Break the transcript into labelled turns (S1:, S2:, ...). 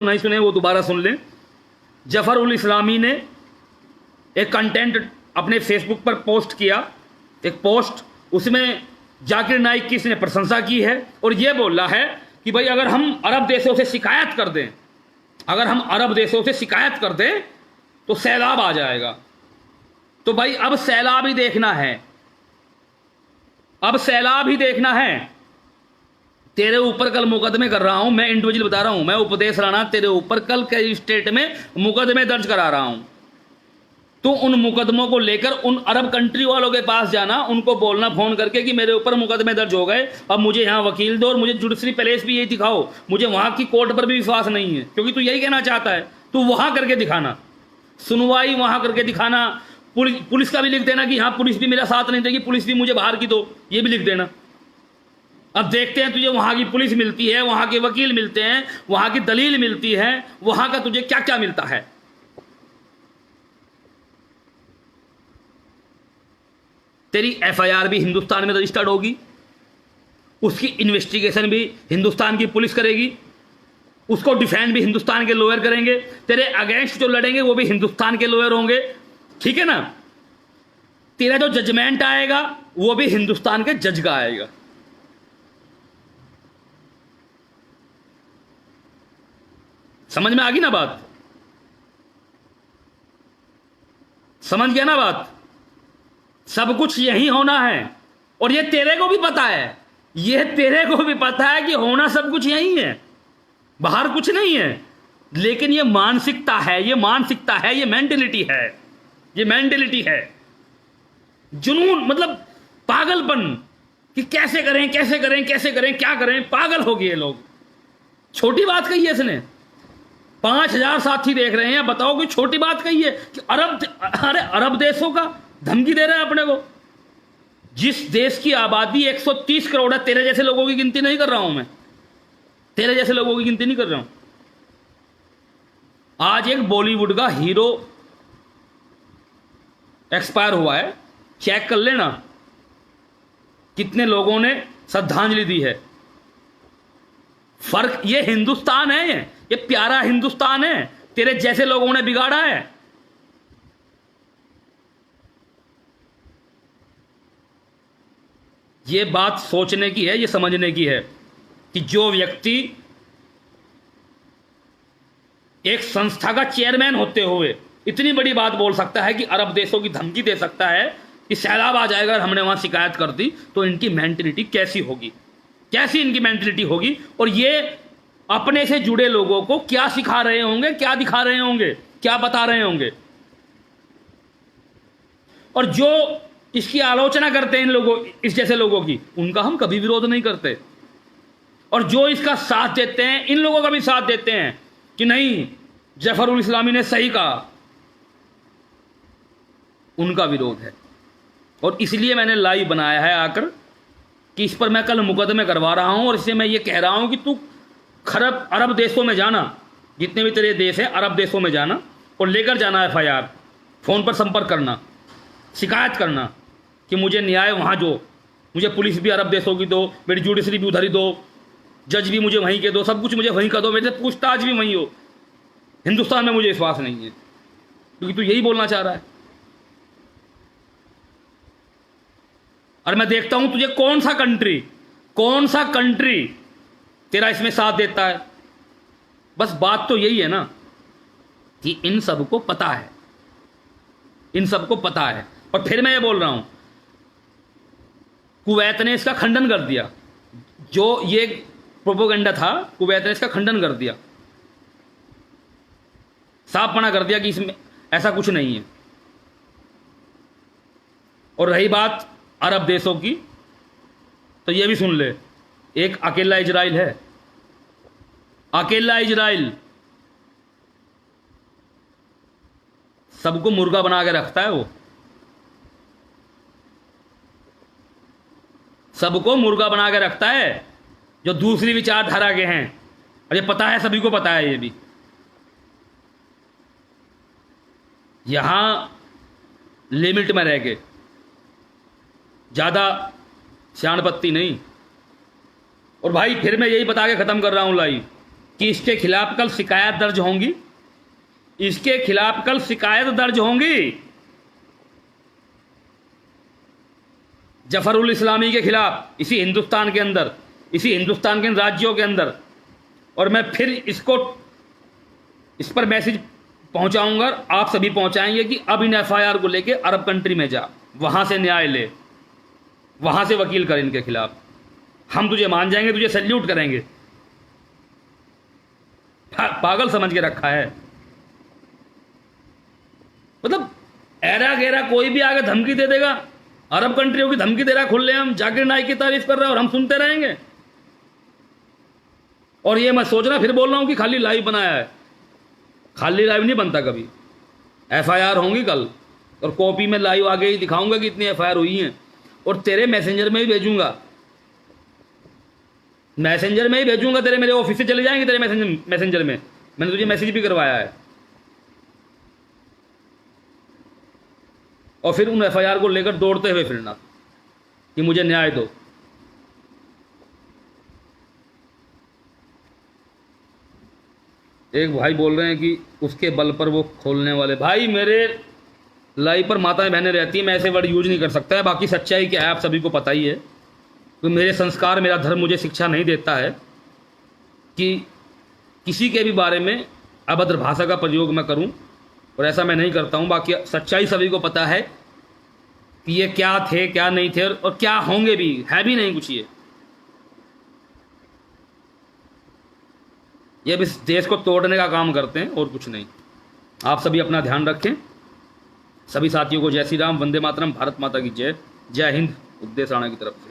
S1: नहीं सुने वो दोबारा सुन लें। जफर उल इस्लामी ने एक कंटेंट अपने फेसबुक पर पोस्ट किया, एक पोस्ट, उसमें जाकिर नाइक की इसने प्रशंसा की है और ये बोला है कि भाई अगर हम अरब देशों से शिकायत कर दें, अगर हम अरब देशों से शिकायत कर दें तो सैलाब आ जाएगा। तो भाई अब सैलाब ही देखना है, अब सैलाब ही देखना है। तेरे ऊपर कल मुकदमे कर रहा हूं, मैं इंडिविजुअल बता रहा हूं, मैं उपदेश राणा तेरे ऊपर कल कई स्टेट में मुकदमे दर्ज करा रहा हूं। तो उन मुकदमों को लेकर उन अरब कंट्री वालों के पास जाना, उनको बोलना फोन करके कि मेरे ऊपर मुकदमे दर्ज हो गए, अब मुझे यहाँ वकील दो और मुझे जुडिशरी पैलेस भी यही दिखाओ, मुझे वहां की कोर्ट पर भी विश्वास नहीं है, क्योंकि तू यही कहना चाहता है। तू वहां करके दिखाना, सुनवाई वहां करके दिखाना। पुलिस का भी लिख देना कि हाँ पुलिस भी मेरा साथ नहीं देगी, पुलिस भी मुझे बाहर की दो, ये भी लिख देना। अब देखते हैं तुझे वहां की पुलिस मिलती है, वहां के वकील मिलते हैं, वहां की दलील मिलती है, वहां का तुझे क्या क्या मिलता है। तेरी एफआईआर भी हिंदुस्तान में रजिस्टर्ड होगी, उसकी इन्वेस्टिगेशन भी हिंदुस्तान की पुलिस करेगी, उसको डिफेंड भी हिंदुस्तान के लॉयर करेंगे, तेरे अगेंस्ट जो लड़ेंगे वो भी हिंदुस्तान के लॉयर होंगे, ठीक है ना। तेरा जो जजमेंट आएगा वो भी हिंदुस्तान के जज का आएगा। समझ में आ गई ना बात, समझ गया ना बात। सब कुछ यही होना है और ये तेरे को भी पता है, ये तेरे को भी पता है कि होना सब कुछ यही है, बाहर कुछ नहीं है। लेकिन ये मानसिकता है, ये मानसिकता है, ये मेंटेलिटी है, ये मेंटेलिटी है, जुनून, मतलब पागलपन कि कैसे करें कैसे करें कैसे करें, क्या करें, पागल हो गए लोग। छोटी बात कही है इसने, 5000 साथी देख रहे हैं, बताओ कोई छोटी बात कही है कि अरे अरब देशों का धमकी दे रहे हैं अपने को। जिस देश की आबादी 130 करोड़ है, तेरे जैसे लोगों की गिनती नहीं कर रहा हूं मैं, तेरे जैसे लोगों की गिनती नहीं कर रहा हूं। आज एक बॉलीवुड का हीरो एक्सपायर हुआ है, चेक कर लेना कितने लोगों ने श्रद्धांजलि दी है। फर्क ये हिंदुस्तान है, ये प्यारा हिंदुस्तान है, तेरे जैसे लोगों ने बिगाड़ा है। ये बात सोचने की है, ये समझने की है कि जो व्यक्ति एक संस्था का चेयरमैन होते हुए इतनी बड़ी बात बोल सकता है कि अरब देशों की धमकी दे सकता है कि सैलाब आ जाएगा अगर हमने वहां शिकायत कर दी, तो इनकी मेंटेलिटी कैसी होगी, कैसी इनकी मेंटेलिटी होगी। और ये अपने से जुड़े लोगों को क्या सिखा रहे होंगे, क्या दिखा रहे होंगे, क्या बता रहे होंगे। और जो इसकी आलोचना करते हैं इन लोगों, इस जैसे लोगों की, उनका हम कभी विरोध नहीं करते। और जो इसका साथ देते हैं, इन लोगों का भी साथ देते हैं कि नहीं जफर उल इस्लामी ने सही कहा, उनका विरोध है। और इसलिए मैंने लाइव बनाया है आकर कि इस पर मैं कल मुकदमे करवा रहा हूं और इससे मैं ये कह रहा हूं कि तू खरब अरब देशों में जाना, जितने भी तेरे देश हैं अरब देशों में जाना और लेकर जाना एफआईआर, फोन पर संपर्क करना, शिकायत करना कि मुझे न्याय वहाँ दो, मुझे पुलिस भी अरब देशों की दो, मेरी जुडिशरी भी उधर ही दो, जज भी मुझे वहीं के दो, सब कुछ मुझे वहीं का दो, मेरे से पूछताछ भी वहीं हो। हिंदुस्तान में मुझे विश्वास नहीं है, क्योंकि तू यही बोलना चाह रहा है। और मैं देखता हूं तुझे कौन सा कंट्री तेरा इसमें साथ देता है। बस बात तो यही है ना कि इन सबको पता है, इन सबको पता है। और फिर मैं ये बोल रहा हूं, कुवैत ने इसका खंडन कर दिया, जो ये प्रोपोगंडा था कुवैत ने इसका खंडन कर दिया, साफ मना कर दिया कि इसमें ऐसा कुछ नहीं है। और रही बात अरब देशों की, तो ये भी सुन ले, एक अकेला इजराइल है, अकेला इजराइल सबको मुर्गा बना के रखता है, वो सबको मुर्गा बना के रखता है जो दूसरी विचारधारा के हैं। और ये पता है, सभी को पता है, ये भी यहां लिमिट में रह के, ज्यादा सियाणपत्ती नहीं। और भाई फिर मैं यही बता के खत्म कर रहा हूं लाइव कि इसके खिलाफ कल शिकायत दर्ज होंगी, इसके खिलाफ कल शिकायत दर्ज होंगी जफरुल इस्लामी के खिलाफ, इसी हिंदुस्तान के अंदर, इसी हिंदुस्तान के राज्यों के अंदर। और मैं फिर इस पर मैसेज पहुंचाऊंगा, आप सभी पहुंचाएंगे कि अब इन एफआईआर को लेके अरब कंट्री में जा, वहां से न्याय ले, वहां से वकील कर इनके खिलाफ। हम तुझे मान जाएंगे, तुझे सैल्यूट करेंगे। पागल समझ के रखा है। मतलब एरा गेरा कोई भी आगे धमकी दे देगा, अरब कंट्रियों की धमकी दे रहा है खुले, हम जाकिर नाइक की तारीफ कर रहे हैं और हम सुनते रहेंगे। और ये मैं सोच रहा फिर बोल रहा हूं कि खाली लाइव बनाया है, खाली लाइव नहीं बनता कभी। एफआईआर होंगी कल, और कॉपी में लाइव आगे ही दिखाऊंगा कि इतनी एफआईआर हुई हैं, और तेरे मैसेंजर में ही भेजूंगा, मैसेंजर में ही भेजूंगा, तेरे मेरे ऑफिस से चले जाएंगे तेरे मैसेंजर में। मैंने तुझे मैसेज भी करवाया है। और फिर उन एफआईआर को लेकर दौड़ते हुए फिरना कि मुझे न्याय दो। एक भाई बोल रहे हैं कि उसके बल पर वो खोलने वाले। भाई मेरे लाइव पर माताएं बहनें रहती हैं, मैं ऐसे वर्ड यूज नहीं कर सकता है। बाकी सच्चाई क्या है आप सभी को पता ही है। तो मेरे संस्कार, मेरा धर्म मुझे शिक्षा नहीं देता है कि किसी के भी बारे में अभद्र भाषा का प्रयोग मैं करूं, और ऐसा मैं नहीं करता हूं। बाकी सच्चाई सभी को पता है कि ये क्या थे, क्या नहीं थे, और क्या होंगे भी, है भी नहीं कुछ। ये भी देश को तोड़ने का काम करते हैं और कुछ नहीं। आप सभी अपना ध्यान रखें। सभी साथियों को जय श्री राम, वंदे मातरम, भारत माता की जय। जय हिंद। उद्देश्य राणा की तरफ से।